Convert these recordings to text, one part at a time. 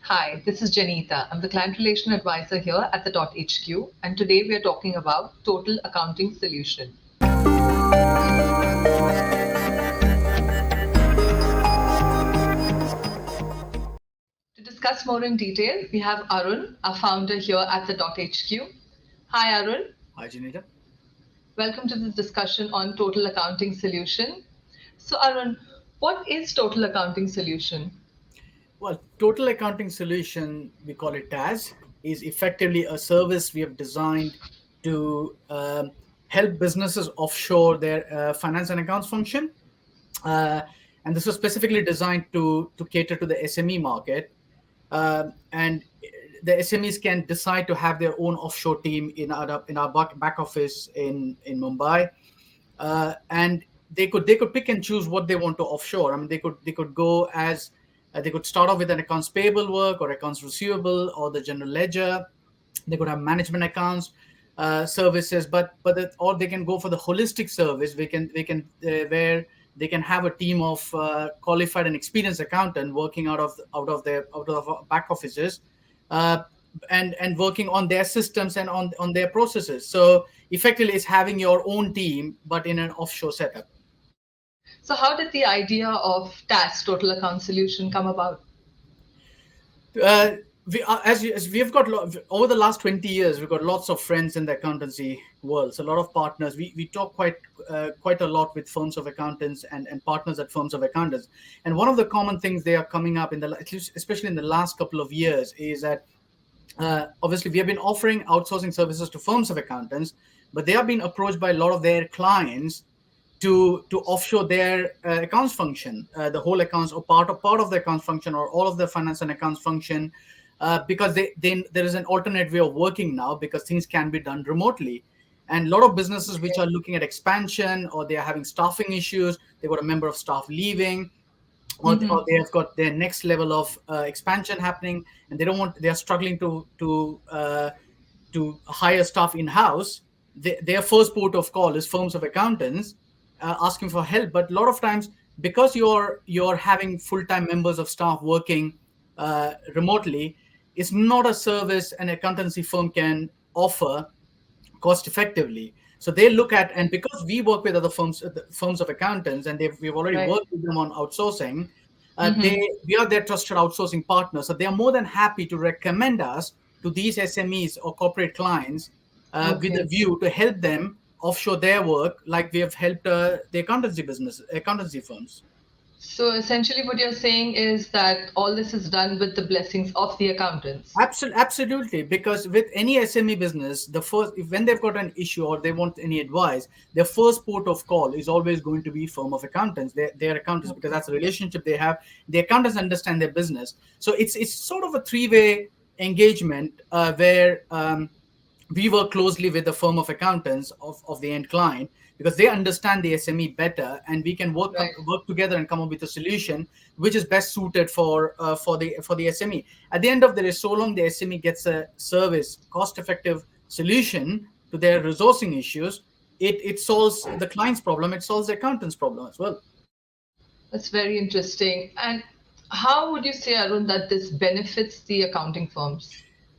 Hi, this is Janita. I'm the client relation advisor here at the .HQ, and today we are talking about total accounting solution. To discuss more in detail, we have Arun, our founder here at the .HQ. Hi, Arun. Hi, Janita. Welcome to this discussion on total accounting solution. So, Arun, what is total accounting solution? Well, Total Accounting Solution, we call it TAS, is effectively a service we have designed to help businesses offshore their finance and accounts function. Uh, and this was specifically designed to cater to the SME market. And the SMEs can decide to have their own offshore team in our back office in Mumbai, and they could pick and choose what they want to offshore. I mean, they could go as they could start off with an accounts payable work or accounts receivable or the general ledger. They could have management accounts services, or they can go for the holistic service. Where they can have a team of qualified and experienced accountant working out of back offices, uh, and working on their systems and on their processes. So effectively, it's having your own team, but in an offshore setup. So, how did the idea of TAS, Total Account Solution, come about? Uh, as we have got over the last 20 years, we've got lots of friends in the accountancy world. So a lot of partners. We talk quite a lot with firms of accountants and partners at firms of accountants. And one of the common things they are coming up at least especially in the last couple of years, is that obviously we have been offering outsourcing services to firms of accountants, but they have been approached by a lot of their clients to offshore their accounts function, the whole accounts, or part of the accounts function, or all of the finance and accounts function, because there is an alternate way of working now, because things can be done remotely. And a lot of businesses which are looking at expansion, or they are having staffing issues, they got a member of staff leaving, or they have got their next level of expansion happening, and they are struggling to hire staff in house. Their first port of call is firms of accountants, asking for help. But a lot of times, because you're having full-time members of staff working remotely, it's not a service an accountancy firm can offer cost effectively. So they look at, and because we work with other firms of accountants, and we've already Right. worked with them on outsourcing, we are their trusted outsourcing partner. So they are more than happy to recommend us to these SMEs or corporate clients, with a Okay. view to help them offshore their work, like we have helped the accountancy firms. So essentially, what you're saying is that all this is done with the blessings of the accountants. Absolutely, because with any SME business, when they've got an issue or they want any advice, their first port of call is always going to be firm of accountants, their accountants, because that's the relationship they have. The accountants understand their business, so it's sort of a three-way engagement, where we work closely with the firm of accountants of the end client, because they understand the SME better, and we can Right. work together and come up with a solution which is best suited for the SME. At the end of the day, so long the SME gets a service cost effective solution to their resourcing issues, it solves the client's problem, it solves the accountant's problem as well. That's very interesting. And how would you say, Arun, that this benefits the accounting firms?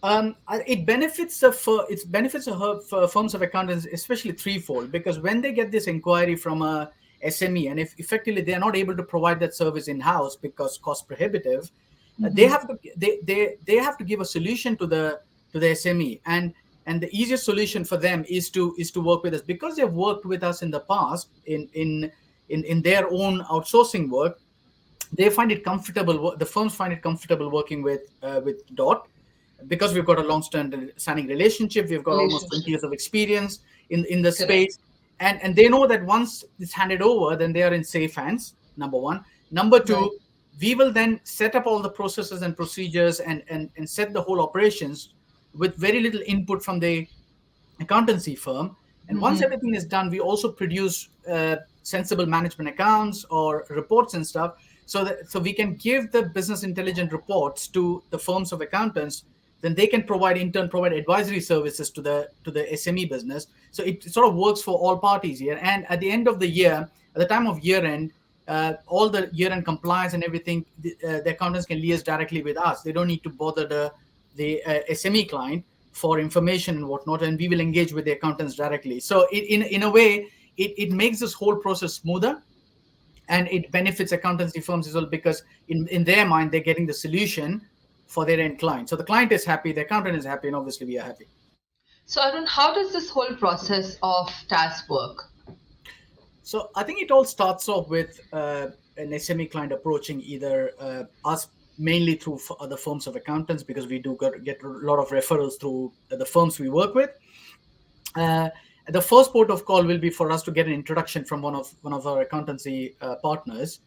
It benefits firms of accountants, especially threefold, because when they get this inquiry from a SME, and if effectively they are not able to provide that service in house because cost prohibitive, they have to give a solution to the SME, and the easiest solution for them is to work with us, because they've worked with us in the past in their own outsourcing work. They find it comfortable. The firms find it comfortable working with Dot, because we've got a long-standing relationship. We've got almost 20 Relationship. years of experience in the Correct. space, and they know that once it's handed over, then they are in safe hands. Number one. Number Right. two, we will then set up all the processes and procedures, and set the whole operations with very little input from the accountancy firm. And once everything is done, we also produce sensible management accounts or reports and stuff, so we can give the business intelligent reports to the firms of accountants. Then they can provide advisory services to the SME business. So it sort of works for all parties here. And at the end of the year, at the time of year end, all the year-end compliance and everything, the accountants can liaise directly with us. They don't need to bother the SME client for information and whatnot, and we will engage with the accountants directly. So in a way, it makes this whole process smoother, and it benefits accountancy firms as well, because in their mind, they're getting the solution for their end client. So the client is happy, the accountant is happy, and obviously we are happy. So, Arun, how does this whole process of task work? So I think it all starts off with an SME client approaching either us mainly through other firms of accountants, because we do get a lot of referrals through the firms we work with. Uh, the first port of call will be for us to get an introduction from one of our accountancy partners,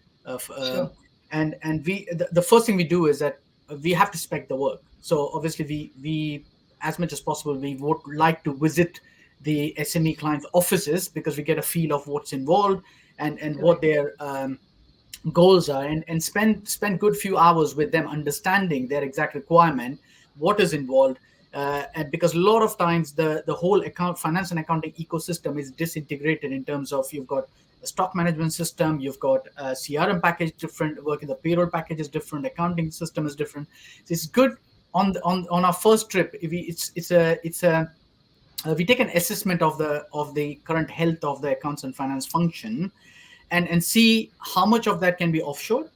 Sure. and the first thing we do is that we have to spec the work. So obviously we as much as possible we would like to visit the SME clients' offices, because we get a feel of what's involved and what Correct. their goals are, and spend good few hours with them, understanding their exact requirement, what is involved. And because a lot of times the whole finance and accounting ecosystem is disintegrated, in terms of you've got a stock management system, you've got a CRM package different, working the payroll package is different, accounting system is different. So it's good on our first trip. If we, it's a we take an assessment of the current health of the accounts and finance function, and see how much of that can be offshore,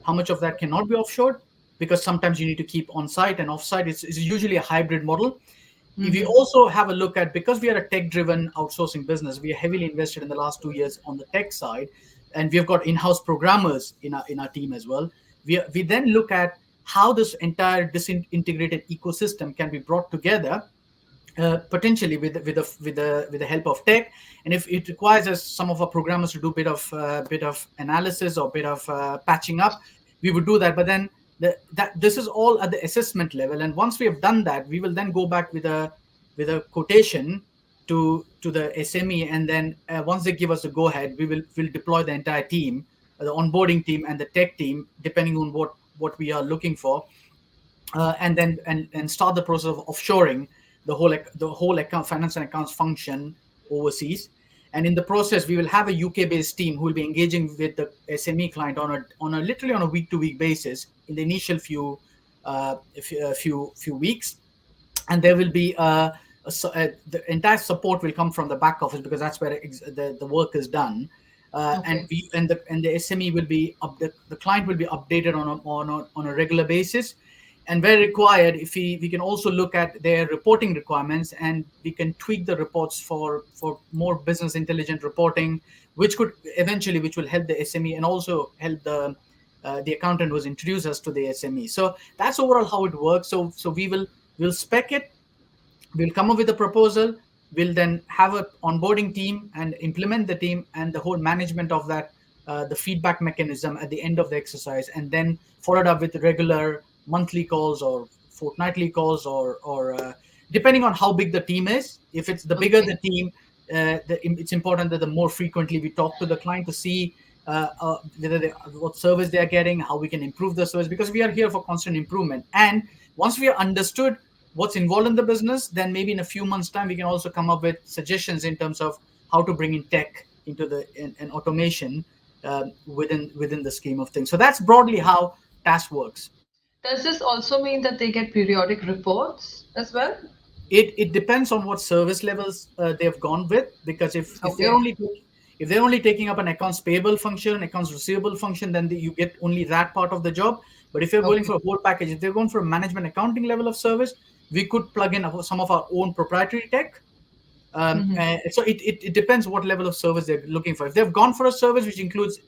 how much of that cannot be offshore, because sometimes you need to keep on site and off site. It's usually a hybrid model. If we Mm-hmm. also have a look at, because we are a tech driven outsourcing business, we are heavily invested in the last 2 years on the tech side, and we've got in-house programmers in our team as well. We then look at how this entire disintegrated ecosystem can be brought together, potentially with the help of tech. And if it requires us, some of our programmers, to do bit of analysis or bit of patching up, we would do that. But then that this is all at the assessment level, and once we have done that, we will then go back with a quotation to the SME, and then once they give us a go ahead, we'll deploy the entire team, the onboarding team and the tech team, depending on what we are looking for, and then and start the process of offshoring the whole account finance and accounts function overseas. And in the process, we will have a UK based team who will be engaging with the SME client on a literally on a week to week basis in the initial few weeks. And there will be the entire support will come from the back office, because that's where the work is done. And Okay. the SME will be the client will be updated on a regular basis. And where required, if we can also look at their reporting requirements, and we can tweak the reports for more business intelligent reporting, which will help the SME, and also help the accountant who's introduced us to the SME. So that's overall how it works. So we'll spec it, we'll come up with a proposal, we'll then have an onboarding team and implement the team, and the whole management of that, the feedback mechanism at the end of the exercise, and then followed up with regular monthly calls or fortnightly calls, or depending on how big the team is. If it's the bigger Okay. the team, it's important that the more frequently we talk to the client to see what service they are getting, how we can improve the service, because we are here for constant improvement. And once we are understood what's involved in the business, then maybe in a few months time we can also come up with suggestions in terms of how to bring in tech into and automation, within the scheme of things. So that's broadly how task works. Does this also mean that they get periodic reports as well? It depends on what service levels they've gone with, because if they're Okay. only taking up an accounts payable function, accounts receivable function, then you get only that part of the job. But if you're going Okay. for a whole package, if they're going for a management accounting level of service, we could plug in some of our own proprietary tech. Mm-hmm. So it depends what level of service they're looking for. If they've gone for a service which includes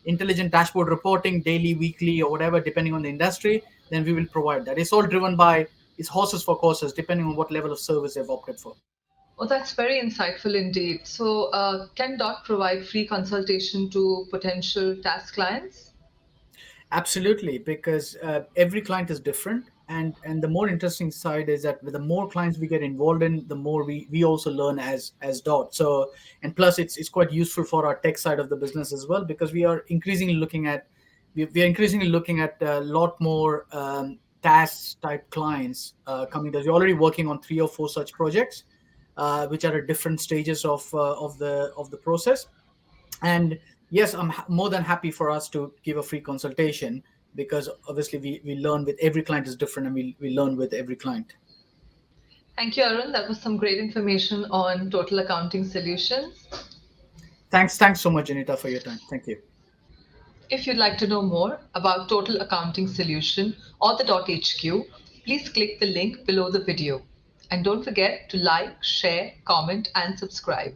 intelligent dashboard reporting, daily, weekly, or whatever, depending on the industry, then we will provide that. It's all driven by, it's horses for courses, depending on what level of service they've opted for. Oh, that's very insightful indeed. So, can Dot provide free consultation to potential task clients? Absolutely, because every client is different, and the more interesting side is that with the more clients we get involved in, the more we also learn as Dot. So, and plus it's quite useful for our tech side of the business as well, because we are increasingly looking at a lot more task type clients coming to us. We're already working on 3 or 4 such projects, which are at different stages of the process. And Yes, I'm more than happy for us to give a free consultation, because obviously we learn with every client is different, and we learn with every client. Thank you, Arun. That was some great information on total accounting solutions. Thanks so much, Anita, for your time. Thank you. If you'd like to know more about Total Accounting Solution or the .hq, please click the link below the video. And don't forget to like, share, comment, and subscribe.